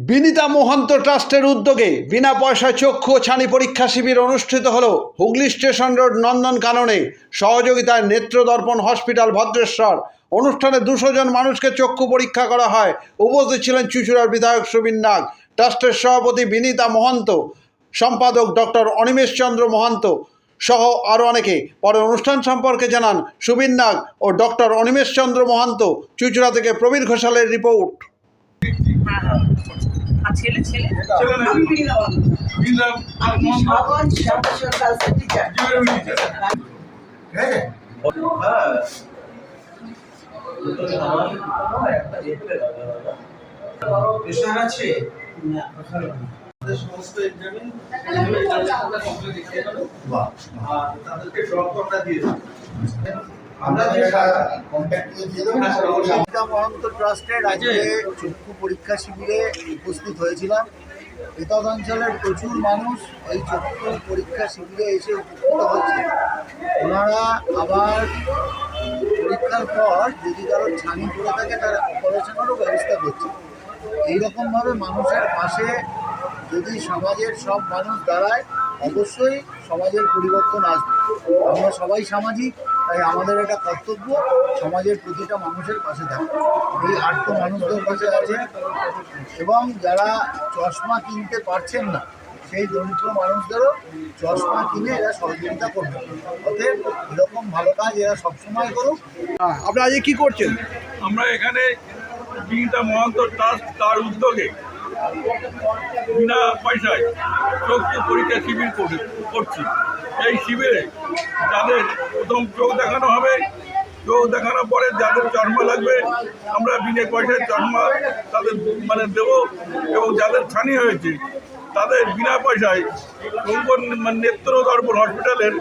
বিনীতা মহন্ত ট্রাস্টের উদ্যোগে বিনা পয়সায় চক্ষু ও ছানি পরীক্ষা শিবির অনুষ্ঠিত হলো হুগলি স্টেশন রোড নন্দনকাননে। সহযোগিতায় নেত্রদর্পণ হসপিটাল ভদ্রেশ্বর। অনুষ্ঠানে 200 জন মানুষকে চক্ষু পরীক্ষা করা হয়। উপস্থিত ছিলেন চুঁচুড়ার বিধায়ক সুবীর নাগ, ট্রাস্টের সভাপতি বিনীতা মহন্ত, সম্পাদক ডক্টর অনিমেষ চন্দ্র মহন্ত সহ আরও অনেকে। পরে অনুষ্ঠান সম্পর্কে জানান সুবীর নাগ ও ডক্টর অনিমেষ চন্দ্র মহন্ত। চুঁচুড়া থেকে প্রবীর ঘোষালের রিপোর্ট। ছেলে ছেলে প্রেশার আছে না, প্রেশার সমস্ত এক্সামিন আর তাদেরকে ড্রপ আমরা দিয়ে দিই। আমরা যে বিনীতা মহন্ত ট্রাস্টের আজকে চক্ষু পরীক্ষা শিবিরে উপস্থিত হয়েছিলাম। বেতন অঞ্চলের প্রচুর মানুষ এই চক্ষু পরীক্ষা শিবিরে এসে উপস্থিত হচ্ছে। ওনারা আবার পরীক্ষার পর যদি কারো ছানি পড়ে থাকে তার অপারেশনেরও ব্যবস্থা করছে। এইরকমভাবে মানুষের পাশে যদি সমাজের সব মানুষ দাঁড়ায়, অবশ্যই সমাজের পরিবর্তন আসবে। আমরা সবাই সামাজিক, তাই আমাদের এটা কর্তব্য সমাজের প্রতিটা মানুষের পাশে থাকা। এই আর্ত মানুষদের পাশে আছে এবং যারা চশমা কিনতে পারছেন না সেই দরিদ্র মানুষদেরও চশমা কিনে এরা সহযোগিতা করবে। অতএব এরকম ভালো কাজ এরা সবসময় করুক। আপনারা আজকে কি করছেন? আমরা এখানে বিনীতা মহন্ত ট্রাস্ট তার উদ্যোগে বিনা পয়সায় চক্ষু পরীক্ষা শিবির করছি। এই শিবিরে যাদের প্রথম চোখ দেখানো হবে, চোখ দেখানোর পরে যাদের চশমা লাগবে আমরা বিনা পয়সায় চশমা তাদের দেবো, এবং যাদের ছানি হয়েছে তাদের বিনা পয়সায় নেত্রদর্পণ হসপিটালের